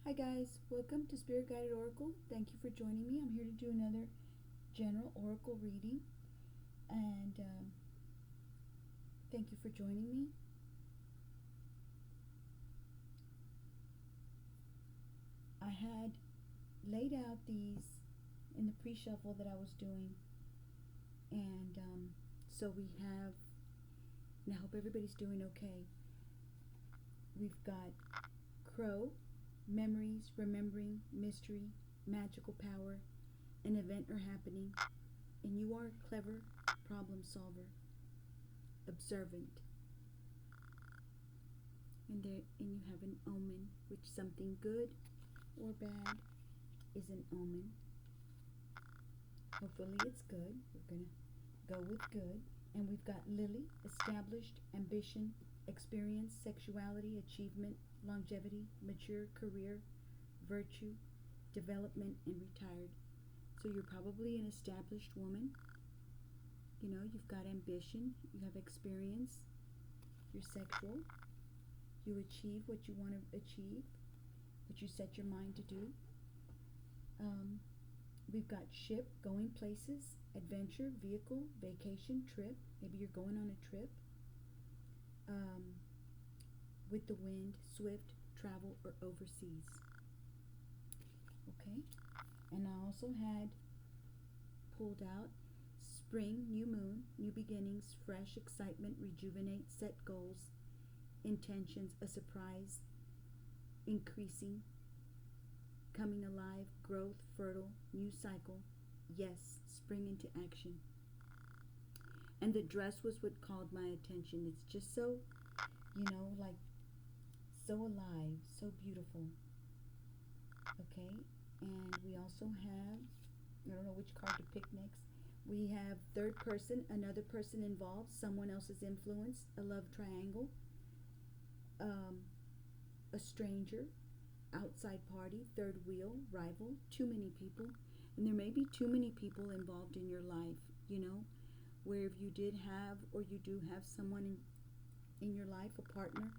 Hi guys, welcome to Spirit Guided Oracle. Thank you for joining me. I'm here to do another general oracle reading, and thank you for joining me. I had laid out these in the pre-shuffle that I was doing, and so we have, and I hope everybody's doing okay. We've got Crow, memories, remembering, mystery, magical power, an event or happening, and you are a clever problem solver, observant, and you have an omen, which something good or bad is an omen. Hopefully it's good. We're gonna go with good. And we've got Lily, established, ambition, experience, sexuality, achievement, longevity, mature, career, virtue, development, and retired. So you're probably an established woman. You know, you've got ambition, you have experience, you're sexual, you achieve what you want to achieve, what you set your mind to do. We've got ship, going places, adventure, vehicle, vacation, trip. Maybe you're going on a trip. With the wind, swift, travel, or overseas. Okay? And I also had pulled out spring, new moon, new beginnings, fresh excitement, rejuvenate, set goals, intentions, a surprise, increasing, coming alive, growth, fertile, new cycle, yes, spring into action. And the dress was what called my attention. It's just so, like so alive, so beautiful. Okay, and we also have, I don't know which card to pick next. We have third person, another person involved, someone else's influence, a love triangle, a stranger, outside party, third wheel, rival, too many people. And there may be too many people involved in your life, where if you did have or you do have someone in your life, a partner,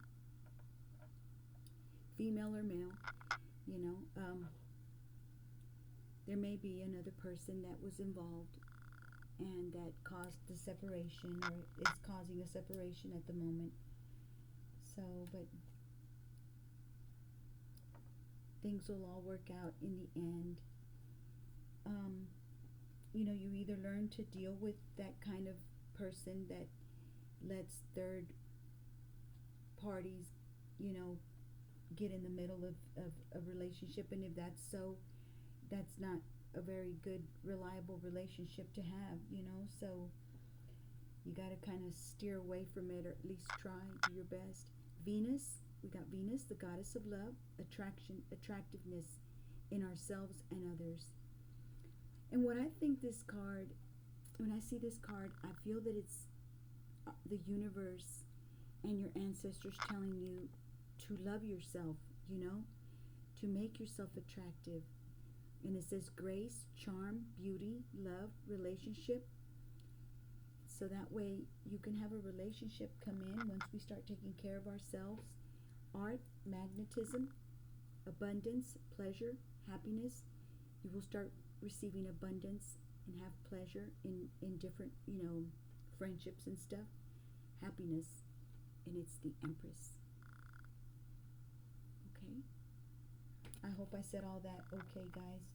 female or male, there may be another person that was involved and that caused the separation or is causing a separation at the moment. So, but things will all work out in the end. You either learn to deal with that kind of person that lets third parties, get in the middle of a relationship, and if that's so, that's not a very good, reliable relationship to have, so you got to kind of steer away from it, or at least try, do your best. Venus, we got Venus, the goddess of love, attraction, attractiveness in ourselves and others. And when I think this card, when I see this card, I feel that it's the universe and your ancestors telling you to love yourself, to make yourself attractive. And it says grace, charm, beauty, love, relationship. So that way you can have a relationship come in once we start taking care of ourselves. Art, magnetism, abundance, pleasure, happiness. You will start receiving abundance and have pleasure in different, friendships and stuff. Happiness, and it's the Empress. Okay? I hope I said all that okay, guys.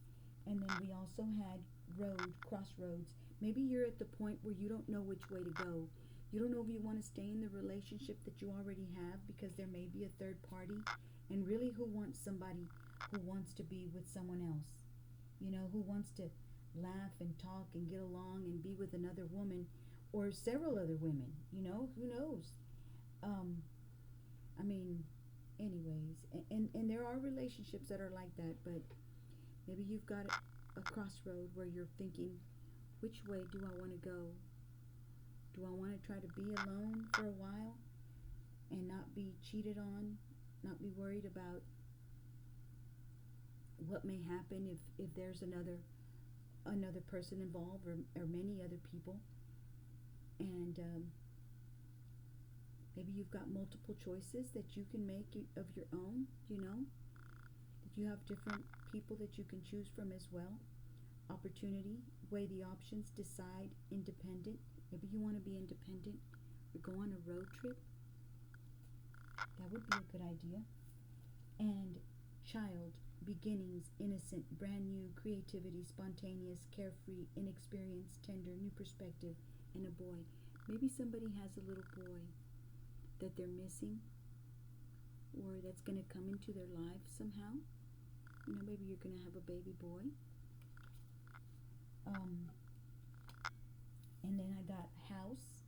And then we also had road, crossroads. Maybe you're at the point where you don't know which way to go. You don't know if you want to stay in the relationship that you already have, because there may be a third party. And really, who wants somebody who wants to be with someone else? Who wants to laugh and talk and get along and be with another woman or several other women? Who knows? Anyways, and there are relationships that are like that, but maybe you've got a crossroad where you're thinking, which way do I want to go? Do I want to try to be alone for a while and not be cheated on, not be worried about what may happen if there's another person involved, or many other people? And maybe you've got multiple choices that you can make of your own, that You have different people that you can choose from as well. Opportunity, weigh the options, decide, independent. Maybe you want to be independent or go on a road trip. That would be a good idea. And child, beginnings, innocent, brand new, creativity, spontaneous, carefree, inexperienced, tender, new perspective, and a boy. Maybe somebody has a little boy that they're missing or that's going to come into their life somehow. You know, maybe you're going to have a baby boy. And then I got house,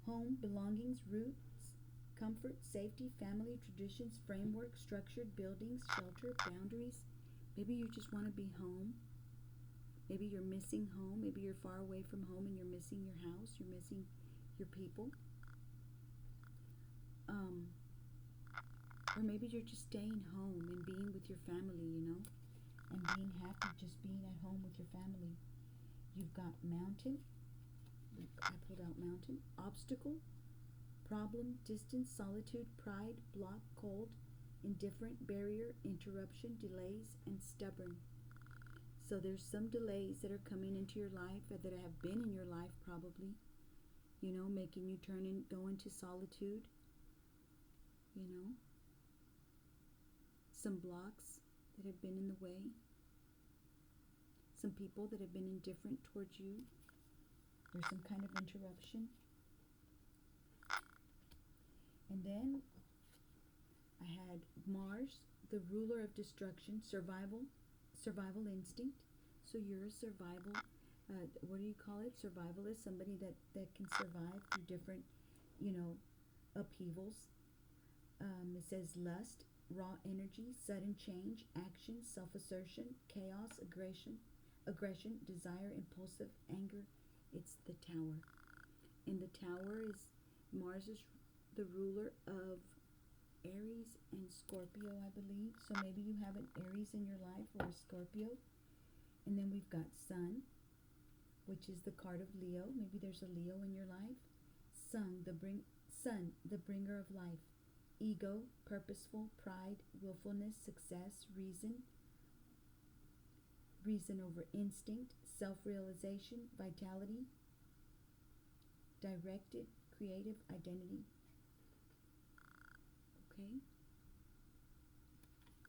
home, belongings, roots, comfort, safety, family, traditions, framework, structured, buildings, shelter, boundaries. Maybe you just want to be home. Maybe you're missing home. Maybe you're far away from home and you're missing your house. You're missing your people. Or maybe you're just staying home and being with your family, you know, and being happy just being at home with your family. You've got mountain. I pulled out mountain. Obstacle, problem, distance, solitude, pride, block, cold, indifferent, barrier, interruption, delays, and stubborn. So there's some delays that are coming into your life or that have been in your life probably, you know, making you go into solitude, you know. Some blocks that have been in the way. Some people that have been indifferent towards you. There's some kind of interruption. And then I had Mars, the ruler of destruction, survival instinct. So you're a survival, what do you call it? Survivalist, somebody that can survive through different, you know, upheavals. It says lust, raw energy, sudden change, action, self-assertion, chaos, aggression, desire, impulsive, anger. It's the Tower. And the Tower is Mars is the ruler of Aries and Scorpio, I believe. So maybe you have an Aries in your life or a Scorpio. And then we've got Sun, which is the card of Leo. Maybe there's a Leo in your life. Sun, the bringer of life. Ego, purposeful, pride, willfulness, success, reason over instinct, self-realization, vitality, directed, creative, identity. Okay?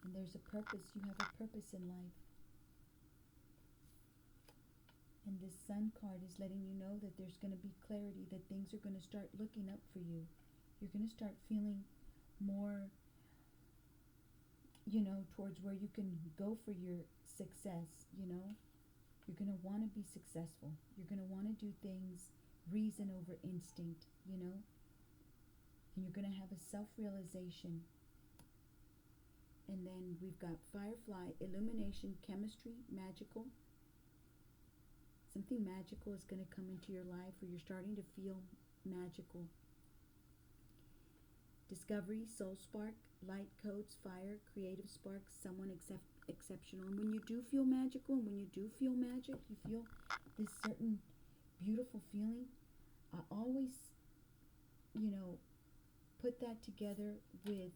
And there's a purpose. You have a purpose in life. And this Sun card is letting you know that there's going to be clarity, that things are going to start looking up for you. You're going to start feeling more, you know, towards where you can go for your success, you know. You're going to want to be successful. You're going to want to do things reason over instinct, you know. And you're going to have a self-realization. And then we've got Firefly, illumination, chemistry, magical. Something magical is going to come into your life where you're starting to feel magical. Discovery, soul spark, light codes, fire, creative spark, someone exceptional. And when you do feel magical, and when you do feel magic, you feel this certain beautiful feeling. I always, you know, put that together with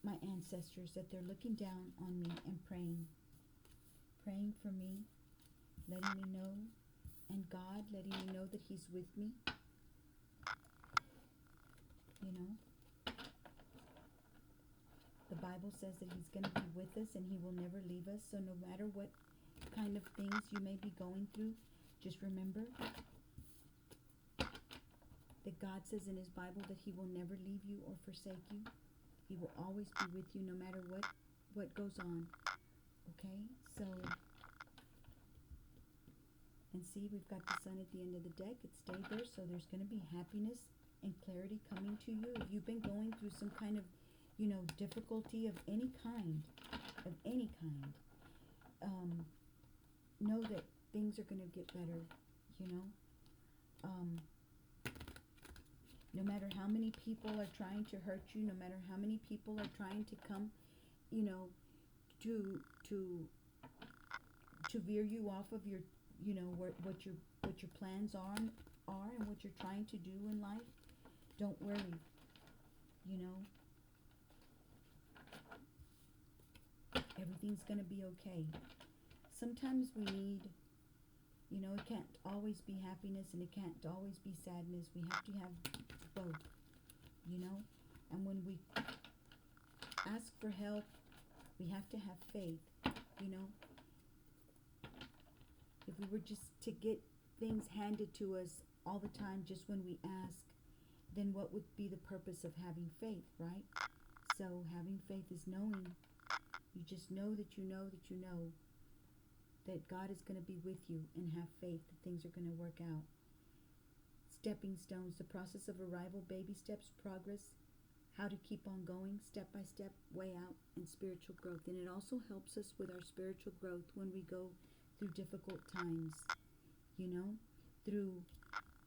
my ancestors, that they're looking down on me and praying for me, letting me know, and God letting me know that He's with me. You know, the Bible says that He's going to be with us and He will never leave us. So no matter what kind of things you may be going through, just remember that God says in His Bible that He will never leave you or forsake you. He will always be with you no matter what goes on. Okay? So, and see, we've got the Sun at the end of the deck. It stayed there, so there's going to be happiness and clarity coming to you. If you've been going through some kind of, you know, difficulty of any kind, know that things are going to get better, you know. No matter how many people are trying to hurt you, no matter how many people are trying to come, you know, to veer you off of your, you know, what your plans are and what you're trying to do in life, don't worry, you know. everything's going to be okay. Sometimes we need, it can't always be happiness and it can't always be sadness. We have to have both, you know. And when we ask for help, we have to have faith, you know. If we were just to get things handed to us all the time just when we ask, then what would be the purpose of having faith, right? So having faith is knowing. You just know that you know that you know that God is going to be with you, and have faith that things are going to work out. Stepping stones, the process of arrival, baby steps, progress, how to keep on going, step by step, way out, and spiritual growth. And it also helps us with our spiritual growth when we go through difficult times, through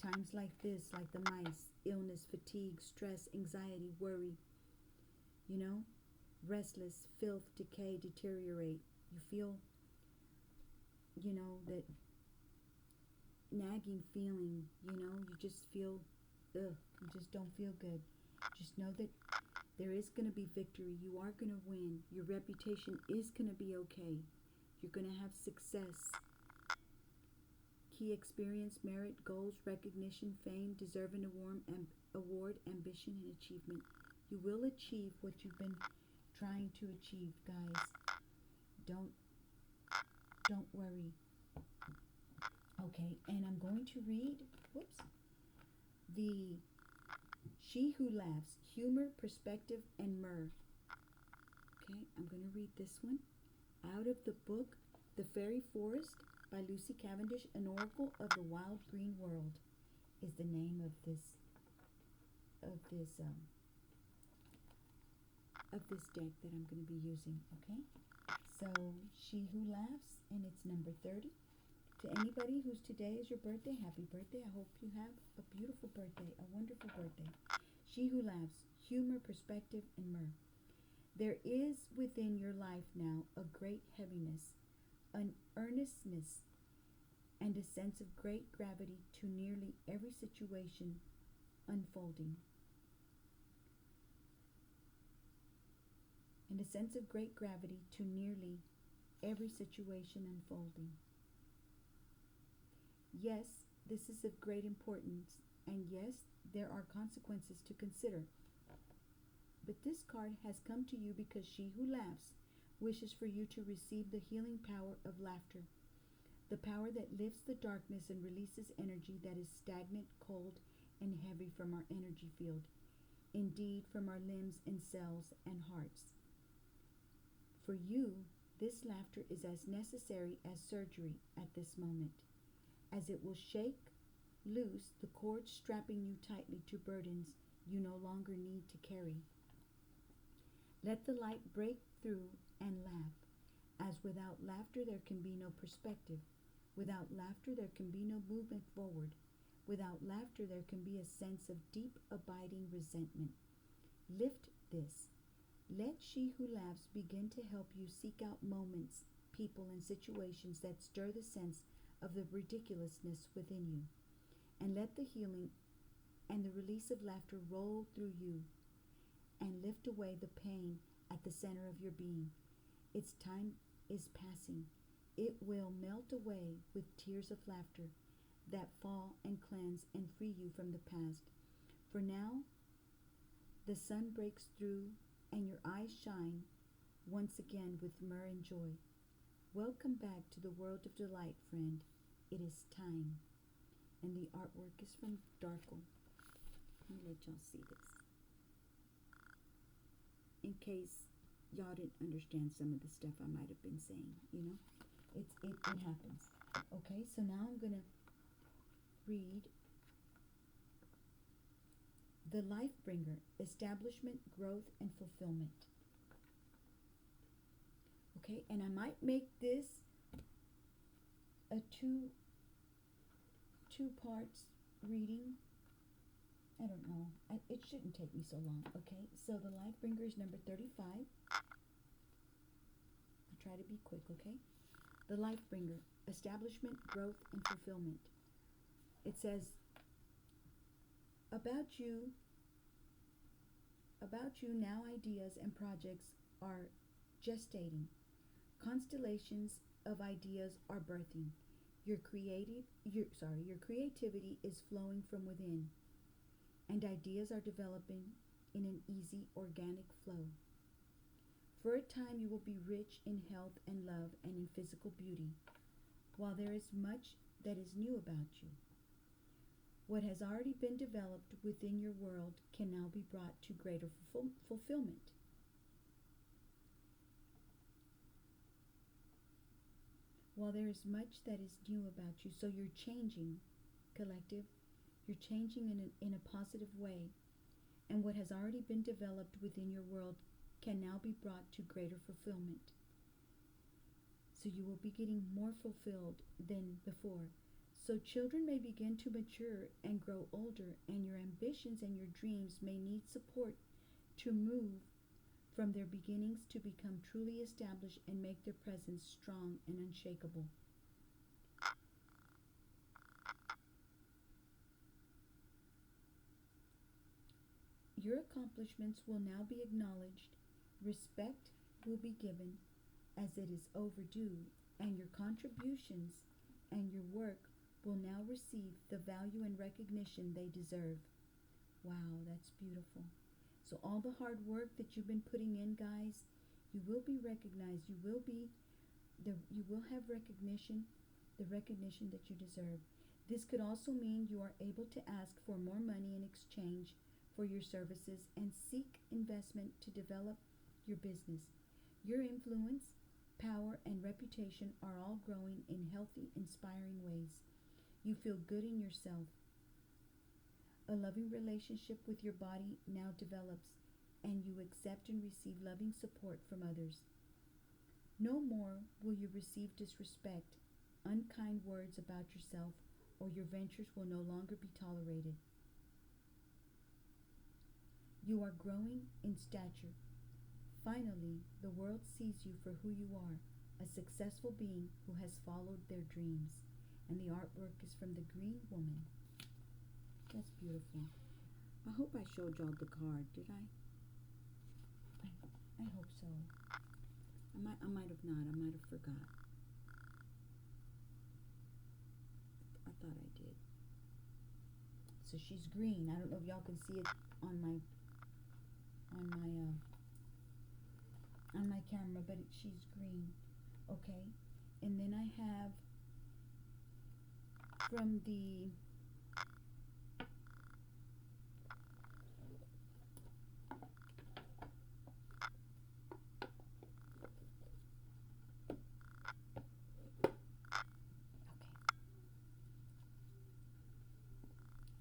times like this, like the mice, illness, fatigue, stress, anxiety, worry, restless, filth, decay, deteriorate. You feel, that nagging feeling, you just feel, you just don't feel good. Just know that there is going to be victory. You are going to win. Your reputation is going to be okay. You're going to have success. Key experience, merit, goals, recognition, fame, deserve an award, ambition, and achievement. You will achieve what you've been trying to achieve, guys. Don't worry. Okay, and I'm going to read, the She Who Laughs, Humor, Perspective, and Mirth. Okay, I'm going to read this one out of the book The Fairy Forest by Lucy Cavendish. An Oracle of the Wild Green World is the name of this deck that I'm going to be using. Okay, so She Who Laughs, and it's number 30. To anybody whose today is your birthday, happy birthday. I hope you have a beautiful birthday, a wonderful birthday. She Who Laughs, Humor, Perspective, and Mirth. There is within your life now a great heaviness, an earnestness, and a sense of great gravity to nearly every situation unfolding. And a sense of great gravity to nearly every situation unfolding. Yes, this is of great importance, and yes, there are consequences to consider. But this card has come to you because She Who Laughs wishes for you to receive the healing power of laughter, the power that lifts the darkness and releases energy that is stagnant, cold, and heavy from our energy field, indeed from our limbs and cells and hearts. For you, this laughter is as necessary as surgery at this moment, as it will shake loose the cords strapping you tightly to burdens you no longer need to carry. Let the light break through and laugh, as without laughter there can be no perspective. Without laughter there can be no movement forward. Without laughter there can be a sense of deep abiding resentment. Lift this. Let She Who Laughs begin to help you seek out moments, people, and situations that stir the sense of the ridiculousness within you, and let the healing and the release of laughter roll through you and lift away the pain at the center of your being. Its time is passing. It will melt away with tears of laughter that fall and cleanse and free you from the past. For now, the sun breaks through and your eyes shine once again with myrrh and joy. Welcome back to the world of delight, friend. It is time. And the artwork is from Darkle. Let me let y'all see this, in case y'all didn't understand some of the stuff I might have been saying. It happens. Okay, so now I'm gonna read The Lifebringer, Establishment, Growth, and Fulfillment. Okay, and I might make this a two parts reading. I don't know. It shouldn't take me so long. Okay, so The Lifebringer is number 35. I'll try to be quick, okay? The Lifebringer, Establishment, Growth, and Fulfillment. It says, about you now ideas and projects are gestating. Constellations of ideas are birthing. Your creativity is flowing from within, and ideas are developing in an easy, organic flow. For a time, you will be rich in health and love and in physical beauty, while there is much that is new about you. What has already been developed within your world can now be brought to greater fulfillment. While there is much that is new about you, so you're changing, collective. You're changing in a positive way, and what has already been developed within your world can now be brought to greater fulfillment. So you will be getting more fulfilled than before. So children may begin to mature and grow older, and your ambitions and your dreams may need support to move from their beginnings to become truly established and make their presence strong and unshakable. Your accomplishments will now be acknowledged, respect will be given as it is overdue, and your contributions and your work will now receive the value and recognition they deserve. Wow, that's beautiful. So all the hard work that you've been putting in, guys, you will be recognized. You will have recognition, the recognition that you deserve. This could also mean you are able to ask for more money in exchange for your services and seek investment to develop your business. Your influence, power, and reputation are all growing in healthy, inspiring ways. You feel good in yourself. A loving relationship with your body now develops, and you accept and receive loving support from others. No more will you receive disrespect, unkind words about yourself, or your ventures will no longer be tolerated. You are growing in stature. Finally, the world sees you for who you are, a successful being who has followed their dreams. And the artwork is from the Green Woman. That's beautiful. I hope I showed y'all the card. Did I? I hope so. I might have not. I might have forgot. I thought I did. So she's green. I don't know if y'all can see it on my camera, but she's green. Okay. And then I have from the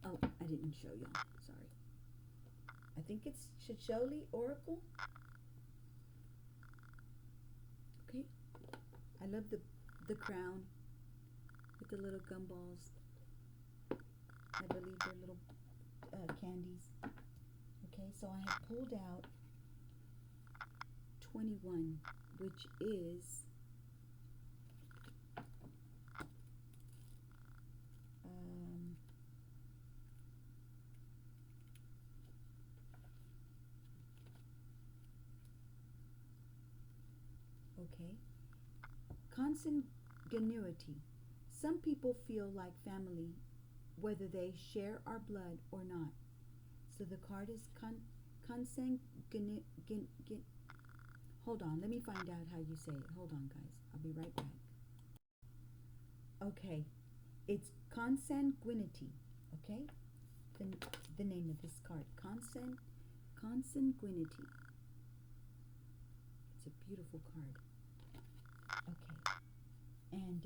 oh, I didn't show y'all. Sorry. I think it's Shisholi Oracle. Okay. I love the crown with the little gumballs. I believe they're little candies. Okay, so I have pulled out 21, which is okay, consanguinity. Some people feel like family whether they share our blood or not. So the card is consanguinity. Hold on, let me find out how you say it. Hold on, guys. I'll be right back. Okay, it's consanguinity. Okay, the name of this card, consanguinity. It's a beautiful card. Okay, and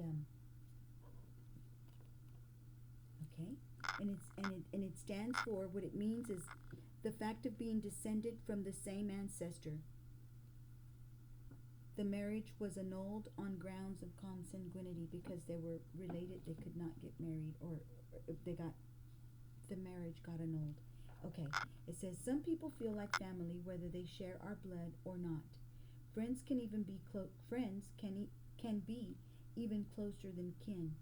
okay, and it stands for, what it means is the fact of being descended from the same ancestor. The marriage was annulled on grounds of consanguinity because they were related. They could not get married, or if the marriage got annulled. Okay, it says some people feel like family whether they share our blood or not. Friends can even be can be even closer than kin,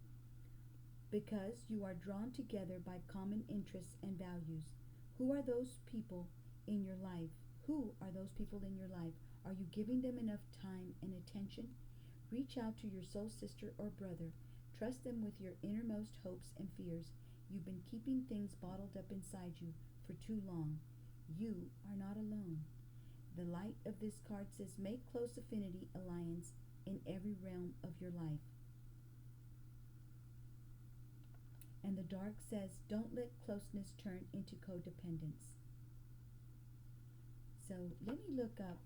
because you are drawn together by common interests and values. Who are those people in your life? Who are those people in your life? Are you giving them enough time and attention? Reach out to your soul sister or brother. Trust them with your innermost hopes and fears. You've been keeping things bottled up inside you for too long. You are not alone. The light of this card says make close affinity alliance in every realm of your life. And the dark says don't let closeness turn into codependence. So let me look up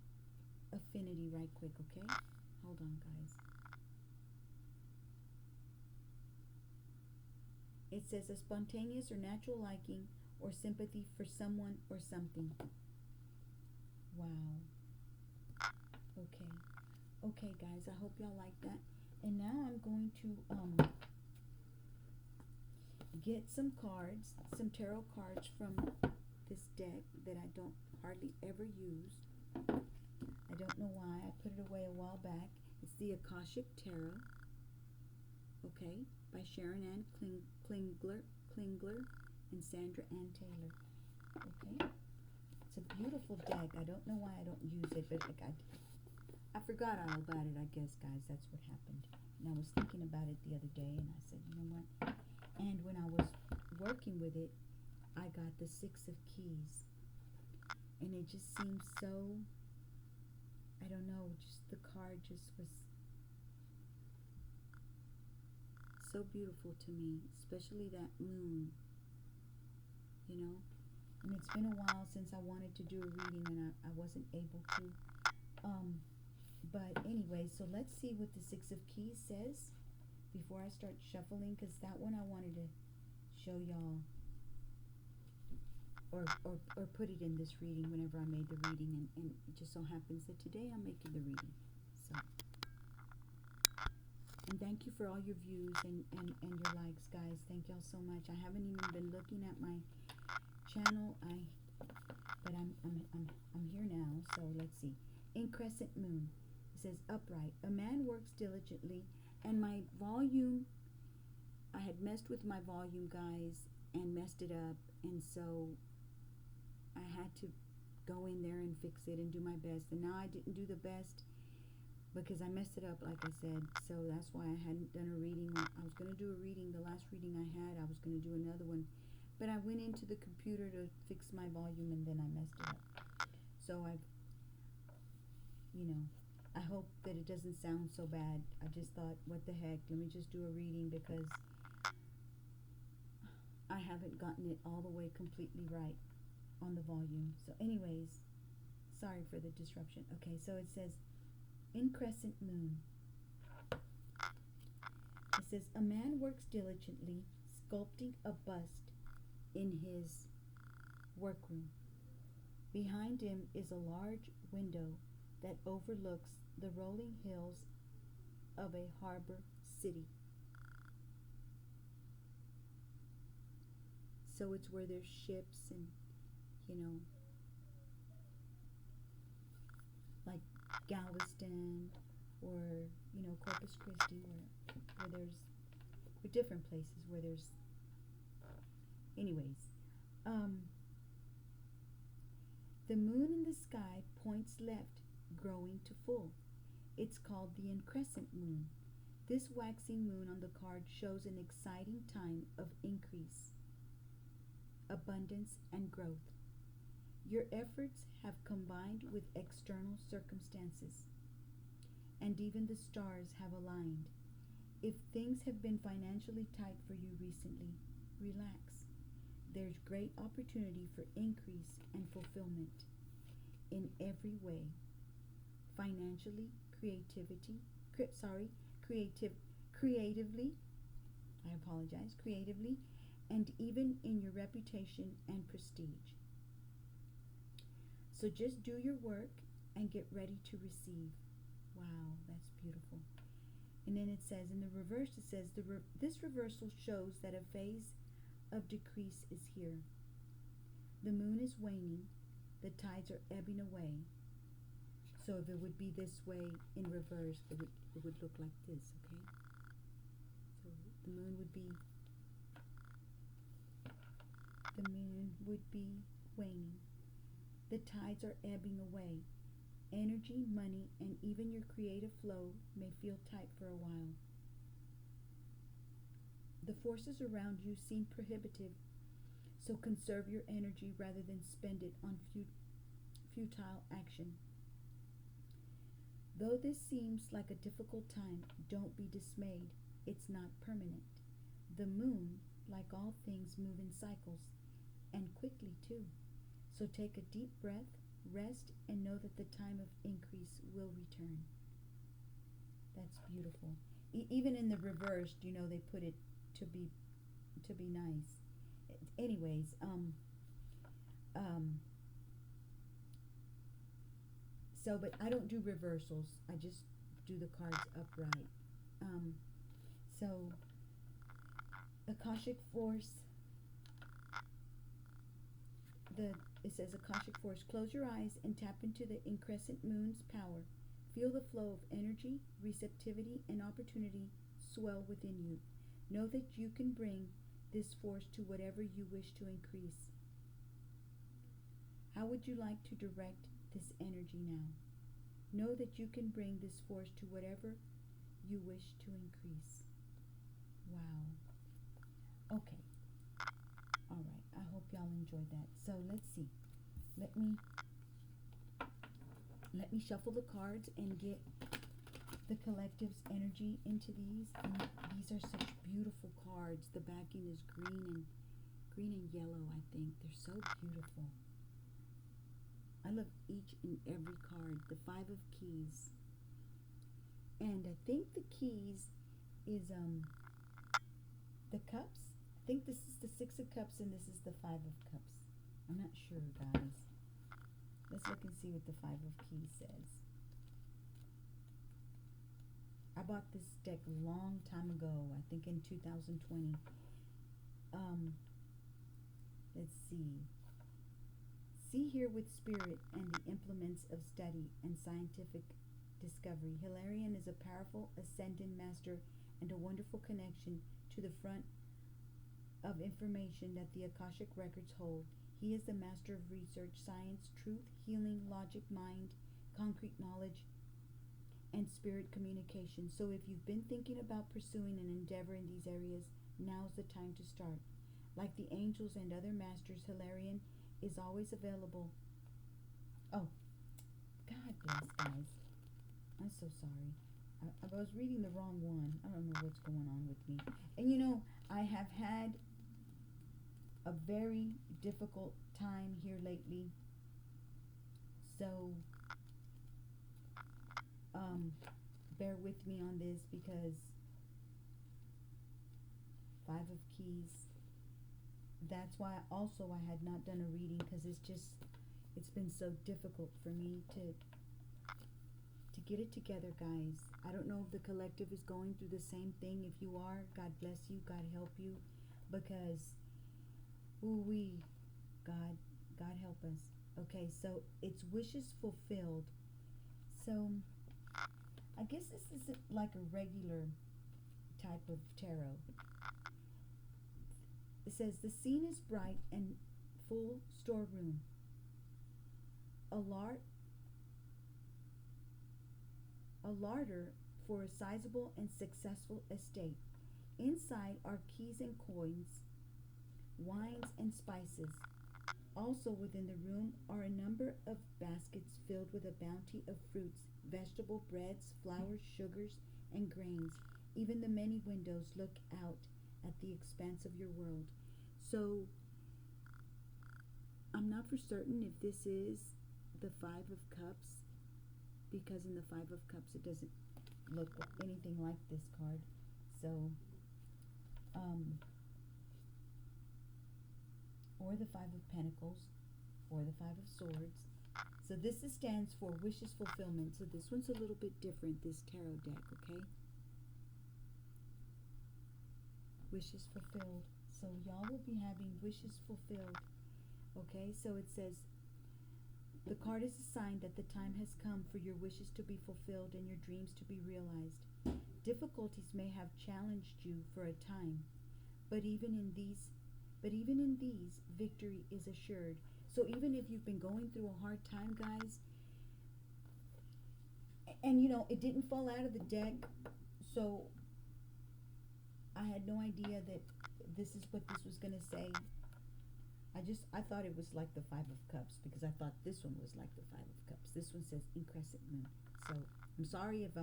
affinity right quick, okay? Hold on, guys. It says a spontaneous or natural liking or sympathy for someone or something. Wow. Okay. Okay, guys, I hope y'all like that. And now I'm going to get some cards, some tarot cards from this deck that I don't hardly ever use. I don't know why. I put it away a while back. It's the Akashic Tarot, okay, by Sharon Ann Klingler and Sandra Ann Taylor. Okay, it's a beautiful deck. I don't know why I don't use it, but like I forgot all about it. I guess, guys, that's what happened. And I was thinking about it the other day, and I said, you know what? And when I was working with it, I got the Six of Keys, and it just seemed so, I don't know, just the card just was so beautiful to me, especially that moon, you know. And it's been a while since I wanted to do a reading, and I wasn't able to. But anyway, so let's see what the Six of Keys says before I start shuffling, because that one I wanted to show y'all, or put it in this reading whenever I made the reading, and it just so happens that today I'm making the reading. So, and thank you for all your views and your likes, guys. Thank y'all so much. I haven't even been looking at my channel, but I'm here now. So let's see. In Crescent Moon, it says upright. A man works diligently, and my volume, I had messed with my volume, guys, and messed it up, and so I had to go in there and fix it and do my best. And now I didn't do the best because I messed it up, like I said. So that's why I hadn't done a reading. I was going to do a reading. The last reading I had, I was going to do another one, but I went into the computer to fix my volume, and then I messed it up. So I hope that it doesn't sound so bad. I just thought, what the heck, let me just do a reading, because I haven't gotten it all the way completely right on the volume. So anyways, sorry for the disruption. Okay, so it says, in Crescent Moon, it says, a man works diligently sculpting a bust in his workroom. Behind him is a large window that overlooks the rolling hills of a harbor city. So it's where there's ships and, like Galveston or, Corpus Christi, where there's different places where there's, anyways. The moon in the sky points left, growing to full. It's called the increscent moon. This waxing moon on the card shows an exciting time of increase, abundance, and growth. Your efforts have combined with external circumstances, and even the stars have aligned. If things have been financially tight for you recently, relax. There's great opportunity for increase and fulfillment in every way. Financially, creatively, and even in your reputation and prestige. So just do your work and get ready to receive. Wow, that's beautiful. And then it says, in the reverse, it says, this reversal shows that a phase of decrease is here. The moon is waning, the tides are ebbing away. So if it would be this way in reverse, it would look like this, okay? So the moon would be waning. The tides are ebbing away. Energy, money, and even your creative flow may feel tight for a while. The forces around you seem prohibitive, so conserve your energy rather than spend it on futile action. Though this seems like a difficult time, don't be dismayed. It's not permanent. The moon, like all things, move in cycles, and quickly too. So take a deep breath, rest, and know that the time of increase will return. That's beautiful. Even in the reversed, they put it to be nice. Anyways, so but I don't do reversals. I just do the cards upright. So Akashic force. It says Akashic force. Close your eyes and tap into the increscent moon's power. Feel the flow of energy, receptivity, and opportunity swell within you. Know that you can bring this force to whatever you wish to increase. How would you like to direct this energy now? Know that you can bring this force to whatever you wish to increase. Wow. Okay. All right. I hope y'all enjoyed that. So let's see. Let me shuffle the cards and get the collective's energy into these. And these are such beautiful cards. The backing is green and yellow, I think. They're so beautiful. I love each and every card. The Five of Keys. And I think the keys is the cups. I think this is the Six of Cups and this is the Five of Cups. I'm not sure, guys. Let's look and see what the Five of Keys says. I bought this deck a long time ago, I think in 2020. Let's see. See here with spirit and the implements of study and scientific discovery. Hilarion is a powerful ascendant master and a wonderful connection to the front of information that the Akashic records hold. He is the master of research, science, truth, healing, logic, mind, concrete knowledge, and spirit communication. So if you've been thinking about pursuing an endeavor in these areas, now's the time to start. Like the angels and other masters, Hilarion is always available. Oh, God bless, guys. I'm so sorry. I was reading the wrong one. I don't know what's going on with me. And I have had a very difficult time here lately. So, bear with me on this because Five of Keys. That's why also I had not done a reading because it's been so difficult for me to get it together, guys. I don't know if the collective is going through the same thing. If you are, God bless you, God help you, because God help us. Okay, so it's wishes fulfilled. So I guess this isn't like a regular type of tarot. It says the scene is bright and full storeroom. A larder for a sizable and successful estate. Inside are keys and coins, wines and spices. Also within the room are a number of baskets filled with a bounty of fruits, vegetable breads, flours, sugars, and grains. Even the many windows look out at the expanse of your world. So I'm not for certain if this is the Five of Cups, because in the Five of Cups it doesn't look anything like this card. So or the Five of Pentacles, or the Five of Swords. So this stands for wishes fulfillment. So this one's a little bit different, this tarot deck, okay? Wishes fulfilled. So y'all will be having wishes fulfilled. Okay, so it says, the card is a sign that the time has come for your wishes to be fulfilled and your dreams to be realized. Difficulties may have challenged you for a time, but even in these, victory is assured. So even if you've been going through a hard time, guys, And you know, it didn't fall out of the deck, so I had no idea that this is what this was going to say. I thought it was like the Five of Cups because I thought this one was like the Five of Cups. This one says in crescent moon. So I'm sorry if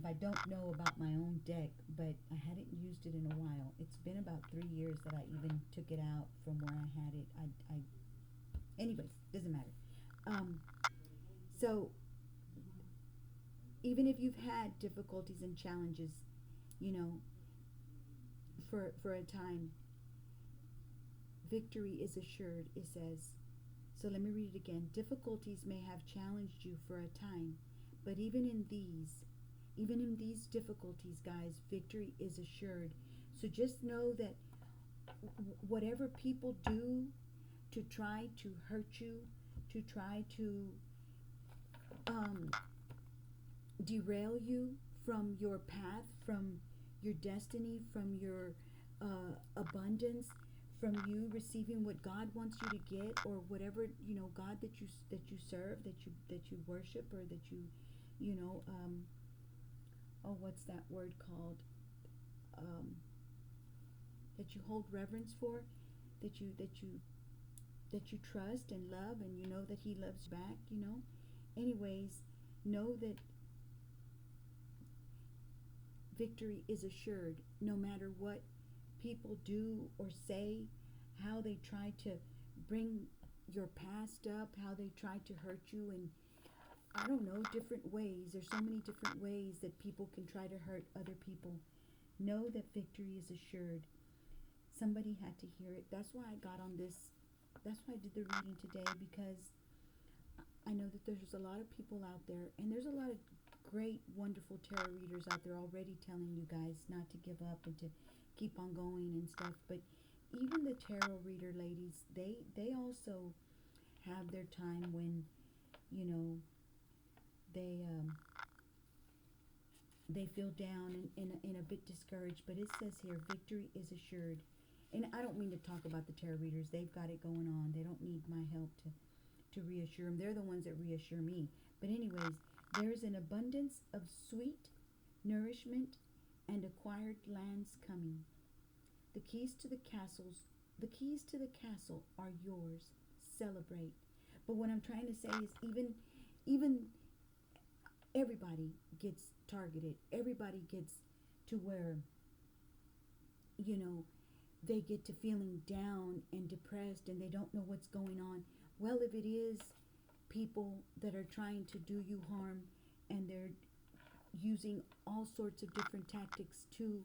I don't know about my own deck, but I hadn't used it in a while. It's been about 3 years that I even took it out from where I had it. Anyways, doesn't matter. So even if you've had difficulties and challenges, you know, for a time, victory is assured, it says. So let me read it again. Difficulties may have challenged you for a time, but even in these difficulties, guys, victory is assured. So just know that whatever people do to try to hurt you, to try to derail you from your path, from your destiny, from your abundance, from you receiving what God wants you to get, or whatever, you know, God that you serve, that you worship, or that you know, oh, what's that word called? That you hold reverence for, that you trust and love, and you know that He loves back. You know, anyways, know that victory is assured, no matter what people do or say, how they try to bring your past up, how they try to hurt you, and I don't know, different ways. There's so many different ways that people can try to hurt other people. Know that victory is assured. Somebody had to hear it. That's why I got on this. That's why I did the reading today, because I know that there's a lot of people out there, and there's a lot of great, wonderful tarot readers out there already telling you guys not to give up and to keep on going and stuff. But even the tarot reader ladies, they also have their time when, you know, they feel down and a bit discouraged. But it says here, victory is assured. And I don't mean to talk about the tarot readers. They've got it going on. They don't need my help to reassure them. They're the ones that reassure me. But anyways, there is an abundance of sweet nourishment and acquired lands coming. The keys to the castle are yours. Celebrate. But what I'm trying to say is even everybody gets targeted. Everybody gets to where, you know, they get to feeling down and depressed and they don't know what's going on. Well, if it is people that are trying to do you harm and they're using all sorts of different tactics to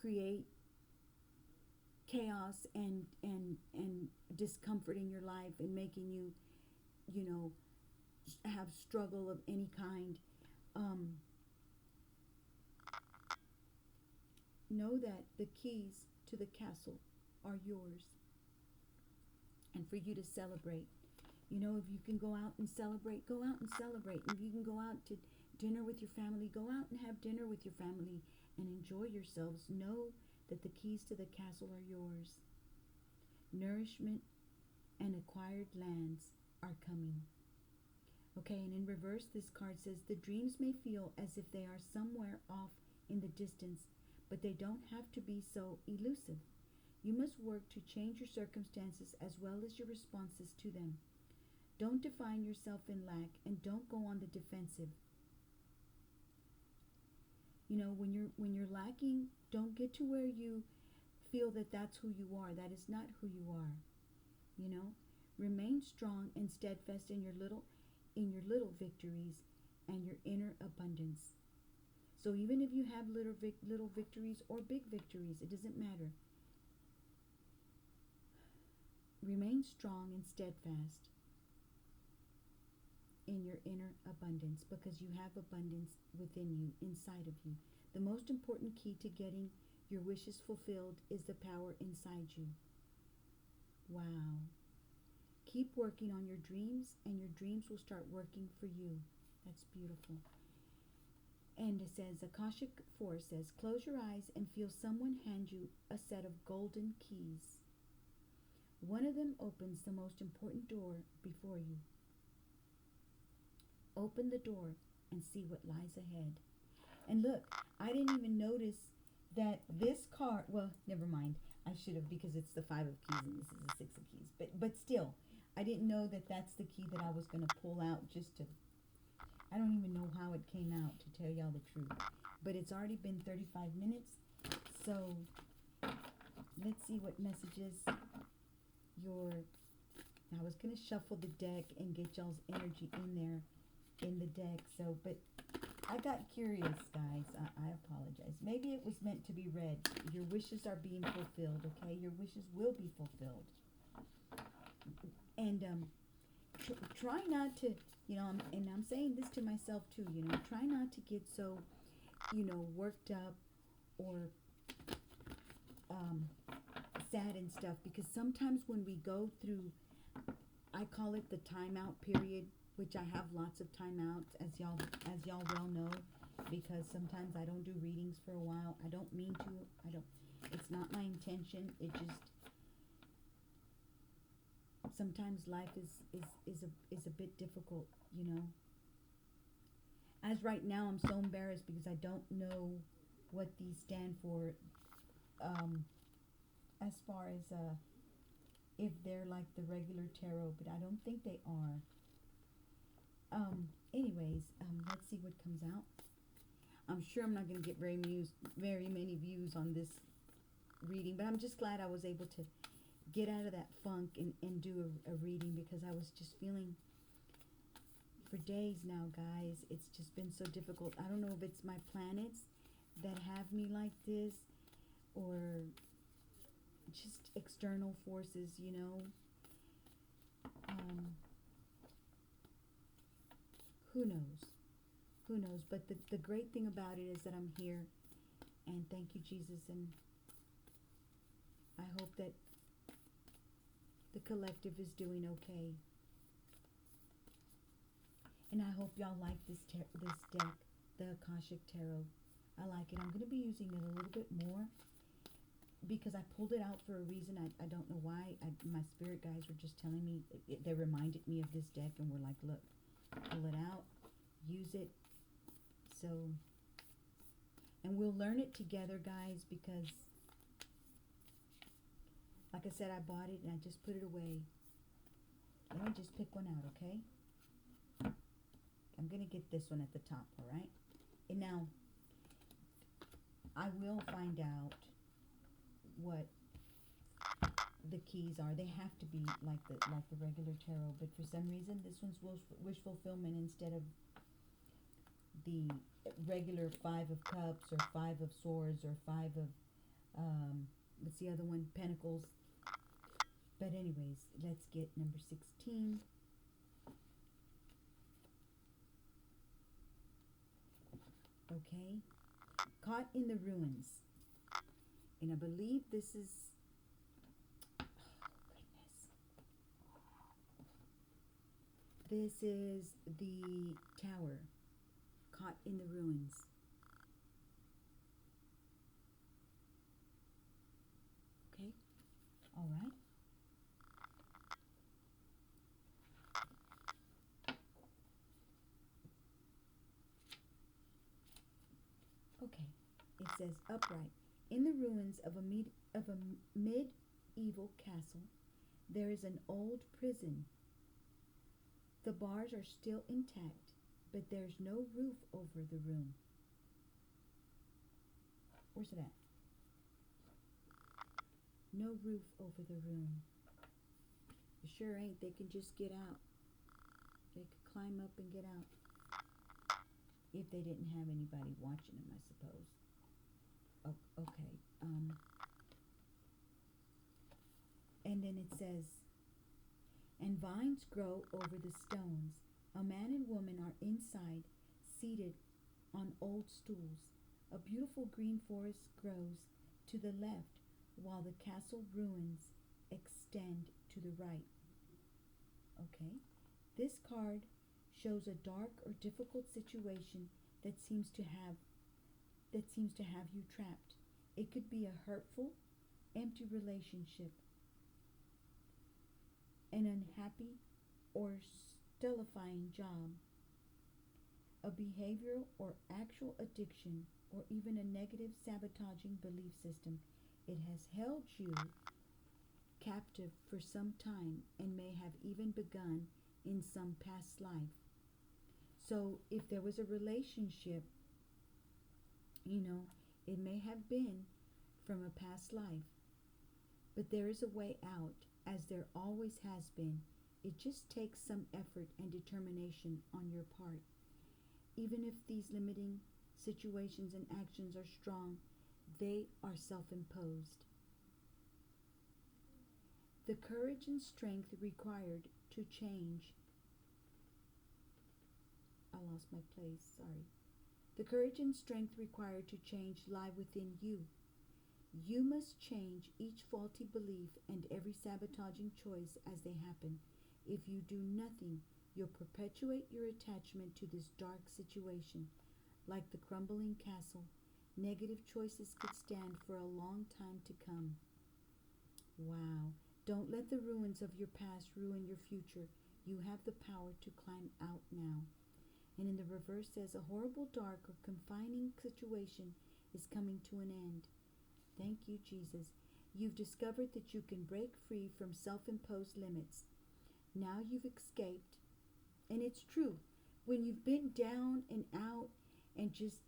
create chaos and discomfort in your life and making you, you know, have struggle of any kind, know that the keys to the castle are yours, and for you to celebrate. You know, if you can go out and celebrate, go out and celebrate. If you can go out to dinner with your family, go out and have dinner with your family and enjoy yourselves. Know that the keys to the castle are yours. Nourishment and acquired lands are coming. Okay, and in reverse, this card says, the dreams may feel as if they are somewhere off in the distance, but they don't have to be so elusive. You must work to change your circumstances as well as your responses to them. Don't define yourself in lack, and don't go on the defensive. You know, when you're lacking, don't get to where you feel that that's who you are. That is not who you are. You know, remain strong and steadfast in your little victories and your inner abundance. So even if you have little victories or big victories, it doesn't matter. Remain strong and steadfast in your inner abundance, because you have abundance within you, inside of you. The most important key to getting your wishes fulfilled is the power inside you. Wow. Keep working on your dreams, and your dreams will start working for you. That's beautiful. And it says, Akashic Force says, close your eyes and feel someone hand you a set of golden keys. One of them opens the most important door before you. Open the door and see what lies ahead. And look, I didn't even notice that this card, well, never mind. I should have, because it's the 5 of keys and this is the 6 of keys. But still, I didn't know that that's the key that I was going to pull out just to, I don't even know how it came out, to tell y'all the truth. But it's already been 35 minutes. So let's see what messages I was going to shuffle the deck and get y'all's energy in there in the deck. So, but I got curious, guys. I apologize. Maybe it was meant to be read. Your wishes are being fulfilled, okay? Your wishes will be fulfilled. And try not to, and I'm saying this to myself too, try not to get so, worked up or sad and stuff, because sometimes when we go through, I call it the timeout period, which I have lots of timeouts, as y'all well know, because sometimes I don't do readings for a while. I don't mean to. It's not my intention. It just, sometimes life is a bit difficult, As right now, I'm so embarrassed because I don't know what these stand for, as far as if they're like the regular tarot, but I don't think they are. Anyways, let's see what comes out. I'm sure I'm not going to get very many views on this reading, but I'm just glad I was able to get out of that funk and do a reading, because I was just feeling, for days now, guys, it's just been so difficult. I don't know if it's my planets that have me like this, or just external forces, who knows, but the great thing about it is that I'm here, and thank you, Jesus, and I hope that the collective is doing okay, and I hope y'all like this deck, the Akashic Tarot. I like it. I'm going to be using it a little bit more, because I pulled it out for a reason. I don't know why. My spirit guys were just telling me, they reminded me of this deck, and were like, look, pull it out, use it. So, and we'll learn it together, guys, because like I said, I bought it and I just put it away. Let me just pick one out, okay? I'm going to get this one at the top, all right? And now, I will find out what the keys are. They have to be like the regular tarot, but for some reason this one's wish fulfillment instead of the regular 5 of Cups or 5 of Swords or 5 of what's the other one, Pentacles. But anyways, let's get number 16. Okay, caught in the ruins. And I believe this is, oh goodness, this is the Tower, caught in the ruins. Okay, all right. Okay, it says upright. In the ruins of a medieval castle, there is an old prison. The bars are still intact, but there's no roof over the room. Where's it at? No roof over the room. It sure ain't. They can just get out. They could climb up and get out. If they didn't have anybody watching them, I suppose. Oh, okay. And then it says, and vines grow over the stones. A man and woman are inside, seated on old stools. A beautiful green forest grows to the left, while the castle ruins extend to the right. Okay. This card shows a dark or difficult situation that seems to have you trapped. It could be a hurtful, empty relationship, an unhappy or stultifying job, a behavioral or actual addiction, or even a negative sabotaging belief system. It has held you captive for some time and may have even begun in some past life. So if there was a relationship, you know, it may have been from a past life, but there is a way out, as there always has been. It just takes some effort and determination on your part. Even if these limiting situations and actions are strong, they are self-imposed. The courage and strength required to change. I lost my place, sorry. The courage and strength required to change lie within you. You must change each faulty belief and every sabotaging choice as they happen. If you do nothing, you'll perpetuate your attachment to this dark situation. Like the crumbling castle, negative choices could stand for a long time to come. Wow. Don't let the ruins of your past ruin your future. You have the power to climb out now. And in the reverse says, a horrible, dark, or confining situation is coming to an end. Thank you, Jesus. You've discovered that you can break free from self-imposed limits. Now you've escaped. And it's true. When you've been down and out and just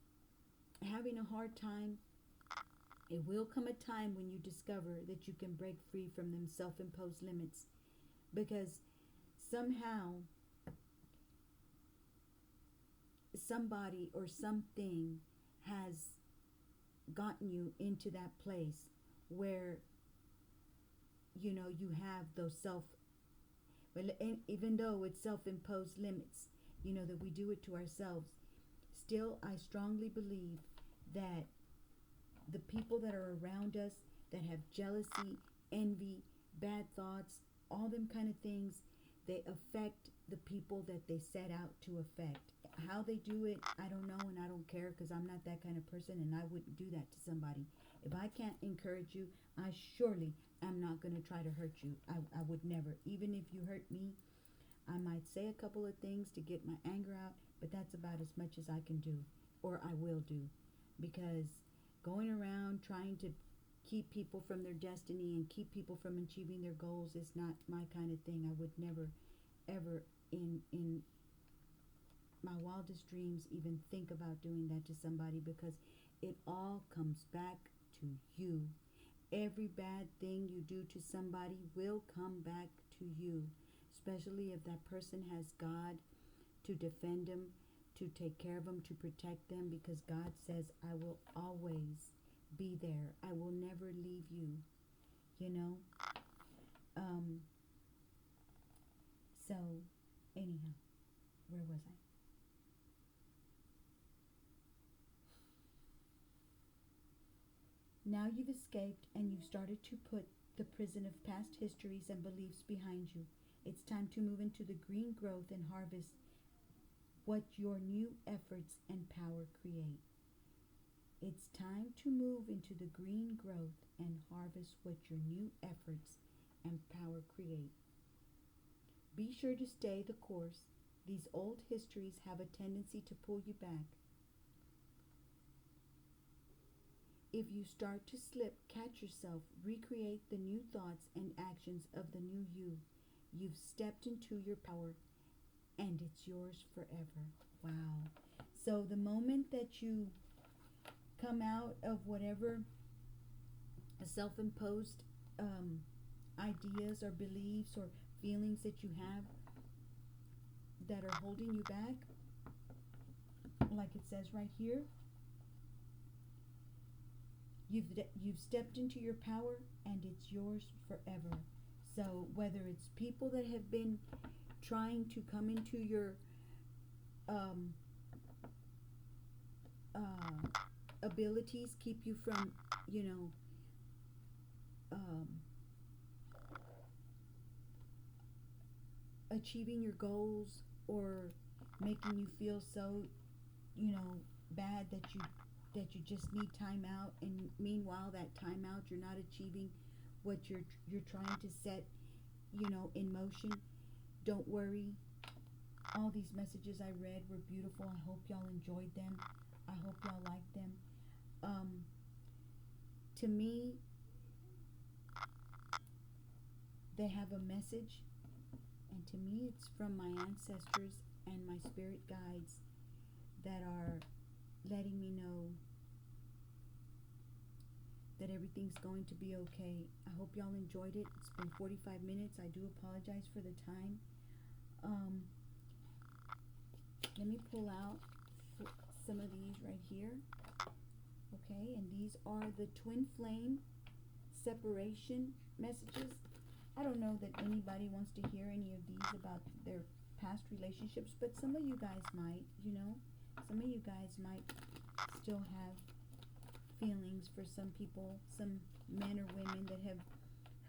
having a hard time, it will come a time when you discover that you can break free from them self-imposed limits. Because somehow somebody or something has gotten you into that place where you have those even though it's self-imposed limits, that we do it to ourselves. Still, I strongly believe that the people that are around us that have jealousy, envy, bad thoughts, all them kind of things, they affect the people that they set out to affect. How they do it, I don't know, and I don't care, because I'm not that kind of person, and I wouldn't do that to somebody. If I can't encourage you, I surely am not going to try to hurt you. I would never. Even if you hurt me, I might say a couple of things to get my anger out, but that's about as much as I can do, or I will do. Because going around trying to keep people from their destiny and keep people from achieving their goals is not my kind of thing. I would never, ever in my wildest dreams even think about doing that to somebody, because it all comes back to you. Every bad thing you do to somebody will come back to you, especially if that person has God to defend them, to take care of them, to protect them, because God says, I will always be there. I will never leave you, So, anyhow, where was I? Now you've escaped and you've started to put the prison of past histories and beliefs behind you. It's time to move into the green growth and harvest what your new efforts and power create. It's time to move into the green growth and harvest what your new efforts and power create. Be sure to stay the course. These old histories have a tendency to pull you back. If you start to slip, catch yourself, recreate the new thoughts and actions of the new you. You've stepped into your power, and it's yours forever. Wow. So the moment that you come out of whatever self-imposed ideas or beliefs or feelings that you have that are holding you back, like it says right here, you've stepped into your power, and it's yours forever. So whether it's people that have been trying to come into your abilities, keep you from, achieving your goals, or making you feel so, bad that you just need time out, and meanwhile that time out you're not achieving what you're trying to set, in motion. Don't worry. All these messages I read were beautiful. I hope y'all enjoyed them. I hope y'all liked them. To me, they have a message, and to me, it's from my ancestors and my spirit guides that are letting me know that everything's going to be okay. I hope y'all enjoyed it. It's been 45 minutes. I do apologize for the time. Let me pull out some of these right here. Okay, and these are the twin flame separation messages. I don't know that anybody wants to hear any of these about their past relationships, but some of you guys might, some of you guys might still have feelings for some people, some men or women that have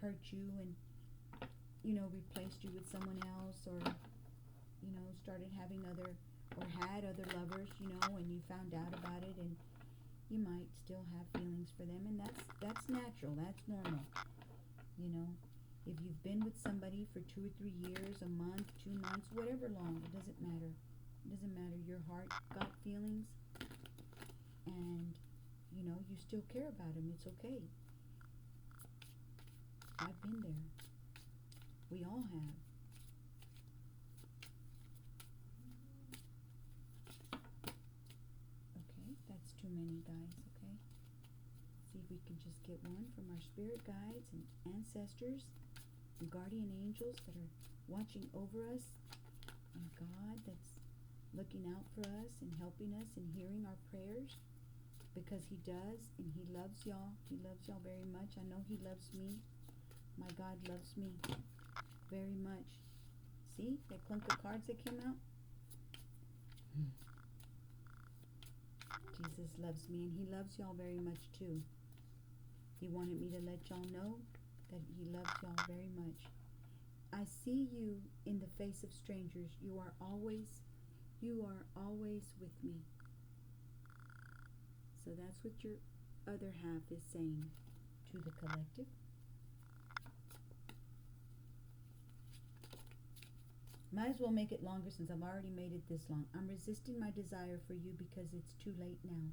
hurt you and, replaced you with someone else, or, started having had other lovers, and you found out about it, and you might still have feelings for them, and that's natural, that's normal, If you've been with somebody for 2 or 3 years, a month, 2 months, whatever long, it doesn't matter. It doesn't matter. Your heart got feelings, and, you still care about them. It's okay. I've been there. We all have. Okay, that's too many, guys, okay? See if we can just get one from our spirit guides and ancestors and guardian angels that are watching over us, and God that's looking out for us and helping us and hearing our prayers, because He does, and He loves y'all. He loves y'all very much. I know He loves me. My God loves me very much. See that clunk of cards that came out? Jesus loves me, and He loves y'all very much too. He wanted me to let y'all know that He loves y'all very much. I see you in the face of strangers. You are always with me. So that's what your other half is saying to the collective. Might as well make it longer since I've already made it this long. I'm resisting my desire for you because it's too late now.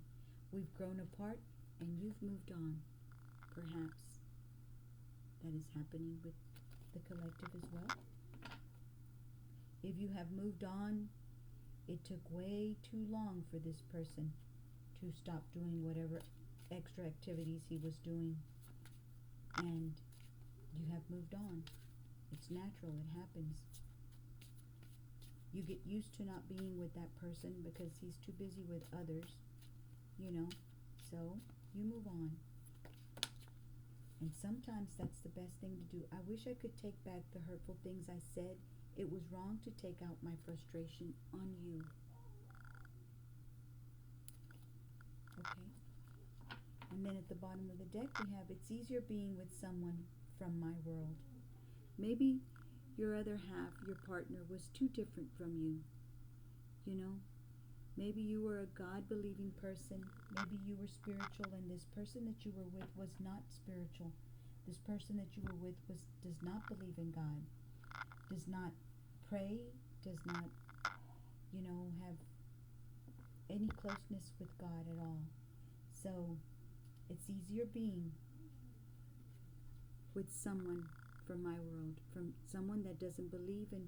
We've grown apart and you've moved on. Perhaps that is happening with the collective as well. If you have moved on, it took way too long for this person to stop doing whatever extra activities he was doing, and you have moved on. It's natural. It happens. You get used to not being with that person because he's too busy with others, so you move on. And sometimes that's the best thing to do. I wish I could take back the hurtful things I said. It was wrong to take out my frustration on you. Okay. And then at the bottom of the deck we have, it's easier being with someone from my world. Maybe your other half, your partner, was too different from you. Maybe you were a God-believing person. Maybe you were spiritual, and this person that you were with was not spiritual. This person that you were with does not believe in God, does not pray, does not, have any closeness with God at all. So it's easier being with someone from my world, from someone that doesn't believe in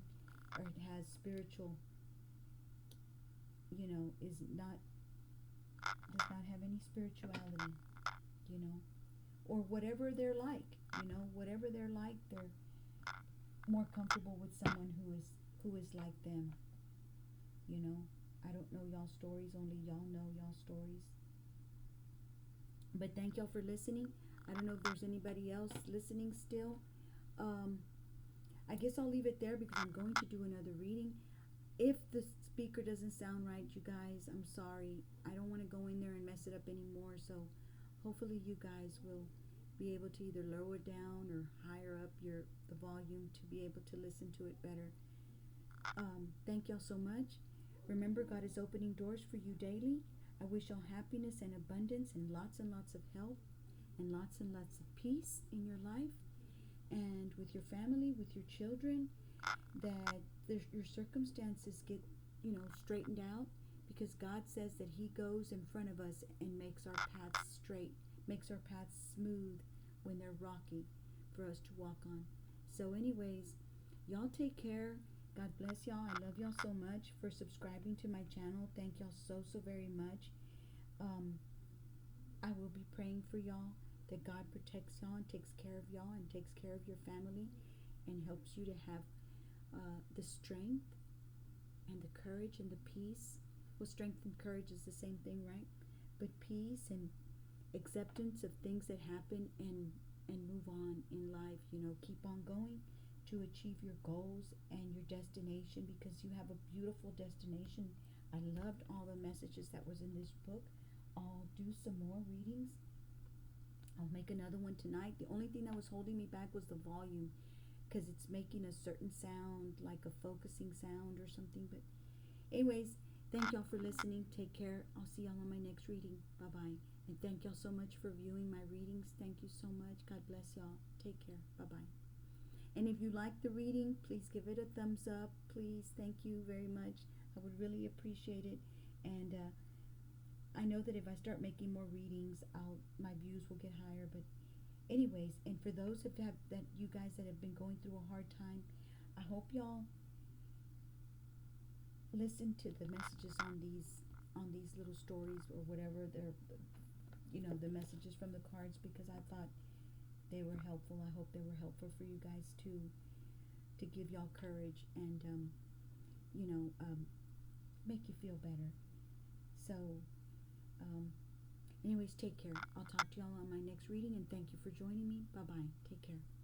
or has spiritual, does not have any spirituality, or whatever they're like, whatever they're like, they're more comfortable with someone who is like them. I don't know y'all stories, only y'all know y'all stories. But thank y'all for listening. I don't know if there's anybody else listening still. I guess I'll leave it there because I'm going to do another reading. If the speaker doesn't sound right, you guys, I'm sorry. I don't want to go in there and mess it up anymore. So hopefully you guys will be able to either lower down or higher up the volume to be able to listen to it better. Thank y'all so much. Remember, God is opening doors for you daily. I wish y'all happiness and abundance and lots of health and lots of peace in your life and with your family, with your children. that your circumstances get, straightened out, because God says that He goes in front of us and makes our paths straight, makes our paths smooth when they're rocky for us to walk on. So anyways, y'all take care. God bless y'all. I love y'all so much for subscribing to my channel. Thank y'all so, so very much. I will be praying for y'all, that God protects y'all and takes care of y'all and takes care of your family and helps you to have the strength and the courage and the peace. Well, strength and courage is the same thing, right? But peace and acceptance of things that happen, and move on in life. Keep on going to achieve your goals and your destination, because you have a beautiful destination. I loved all the messages that was in this book. I'll do some more readings. I'll make another one tonight. The only thing that was holding me back was the volume, because it's making a certain sound, like a focusing sound or something. But anyways, thank y'all for listening. Take care. I'll see y'all on my next reading. Bye-bye. And thank y'all so much for viewing my readings. Thank you so much. God bless y'all. Take care. Bye-bye. And if you like the reading, please give it a thumbs up. Please. Thank you very much. I would really appreciate it. And I know that if I start making more readings, my views will get higher. But anyways, and for those that you guys that have been going through a hard time, I hope y'all listen to the messages on these little stories, or whatever they're, the messages from the cards, because I thought they were helpful. I hope they were helpful for you guys too, to give y'all courage and make you feel better. So anyways, take care. I'll talk to y'all on my next reading, and thank you for joining me. Bye bye. Take care.